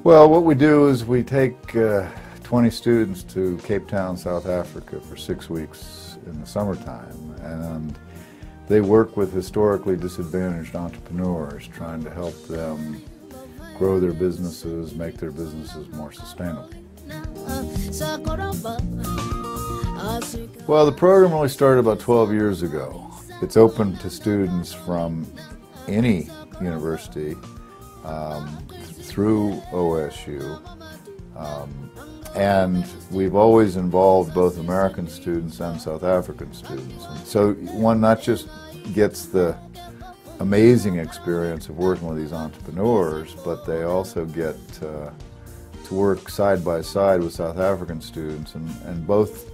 Well, what we do is we take 20 students to Cape Town, South Africa for 6 weeks in the summertime, and they work with historically disadvantaged entrepreneurs, trying to help them grow their businesses, make their businesses more sustainable. Well, the program really started about 12 years ago. It's open to students from any university through OSU, and we've always involved both American students and South African students. And so one not just gets the amazing experience of working with these entrepreneurs, but they also get to work side by side with South African students, and both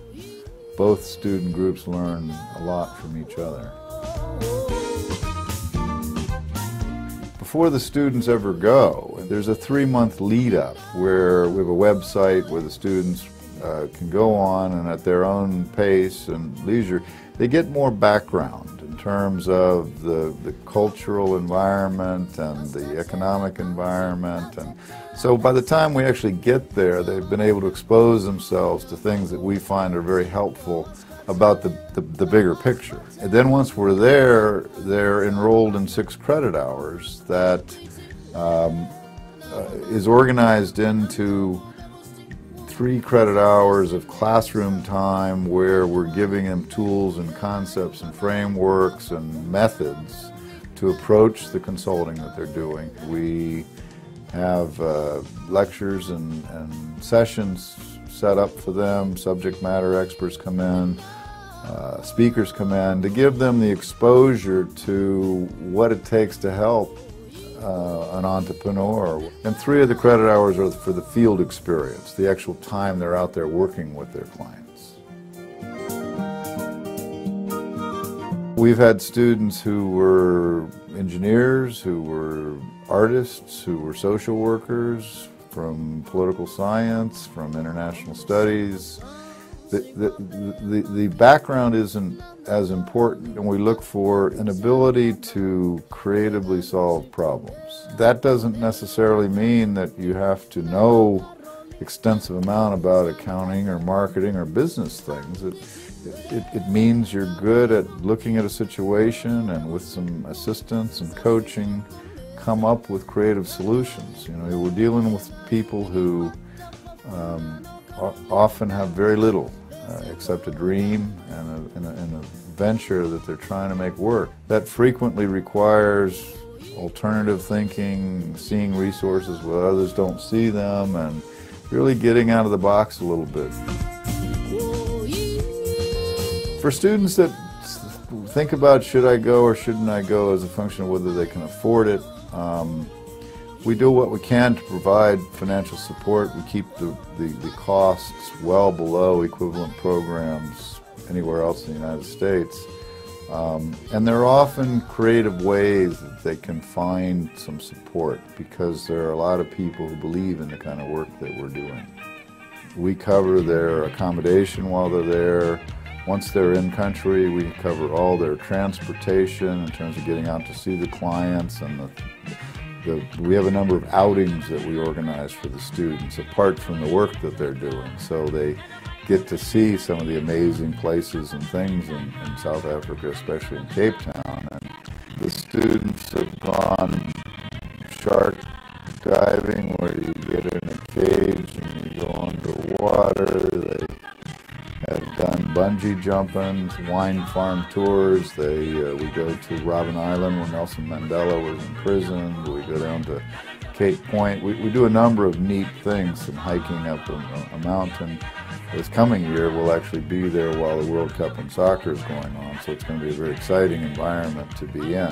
student groups learn a lot from each other. Before the students ever go, there's a 3-month lead-up where we have a website where the students can go on, and at their own pace and leisure, they get more background in terms of the cultural environment and the economic environment. And so by the time we actually get there, they've been able to expose themselves to things that we find are very helpful about the bigger picture. And then once we're there, they're enrolled in 6 credit hours that is organized into 3 credit hours of classroom time where we're giving them tools and concepts and frameworks and methods to approach the consulting that they're doing. We have lectures and sessions set up for them. Subject matter experts come in, speakers come in to give them the exposure to what it takes to help an entrepreneur. And 3 of the credit hours are for the field experience, the actual time they're out there working with their clients. We've had students who were engineers, who were artists, who were social workers, from political science, from international studies. The background isn't as important, and we look for an ability to creatively solve problems. That doesn't necessarily mean that you have to know extensive amount about accounting or marketing or business things. It means you're good at looking at a situation and with some assistance and coaching come up with creative solutions. You know, we're dealing with people who often have very little except a dream and a venture that they're trying to make work. That frequently requires alternative thinking, seeing resources where others don't see them, and really getting out of the box a little bit. For students that think about should I go or shouldn't I go as a function of whether they can afford it, we do what we can to provide financial support. We keep the costs well below equivalent programs anywhere else in the United States. And there are often creative ways that they can find some support, because there are a lot of people who believe in the kind of work that we're doing. We cover their accommodation while they're there. Once they're in country, we cover all their transportation in terms of getting out to see the clients, and we have a number of outings that we organize for the students apart from the work that they're doing, so they get to see some of the amazing places and things in South Africa, especially in Cape Town. And the students have gone shark diving, where you get in a cage and you go underwater. They have done bungee jumping, wine farm tours. We go to Robben Island where Nelson Mandela was imprisoned. We go down to Cape Point. We do a number of neat things, and hiking up a mountain. This coming year we'll actually be there while the World Cup in soccer is going on, so it's going to be a very exciting environment to be in.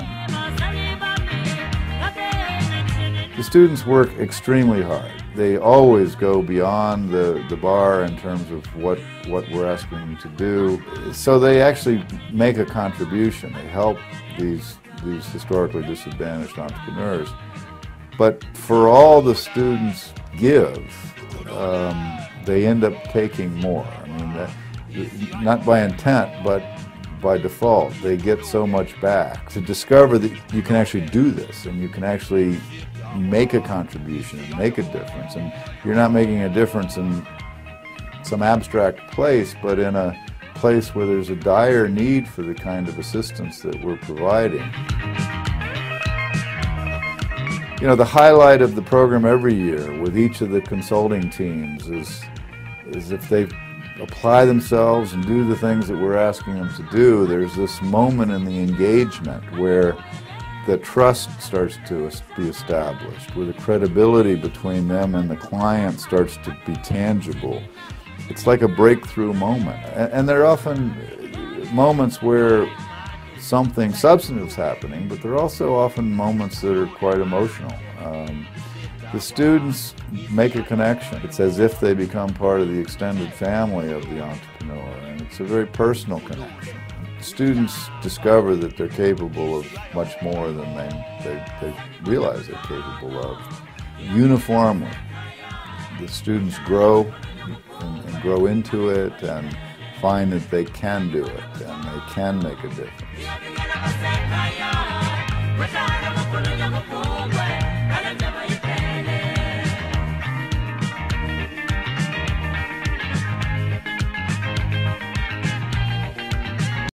The students work extremely hard. They always go beyond the bar in terms of what we're asking them to do. So they actually make a contribution. They help these historically disadvantaged entrepreneurs. But for all the students give, they end up taking more. I mean, not by intent, but by default. They get so much back. To discover that you can actually do this, and you can actually make a contribution and make a difference. And you're not making a difference in some abstract place, but in a place where there's a dire need for the kind of assistance that we're providing. You know, the highlight of the program every year with each of the consulting teams is if they apply themselves and do the things that we're asking them to do, there's this moment in the engagement where the trust starts to be established, where the credibility between them and the client starts to be tangible. It's like a breakthrough moment. And there are often moments where something substantive is happening, but there are also often moments that are quite emotional. The students make a connection. It's as if they become part of the extended family of the entrepreneur, and it's a very personal connection. Students discover that they're capable of much more than they realize they're capable of. Uniformly, the students grow and grow into it and find that they can do it and they can make a difference.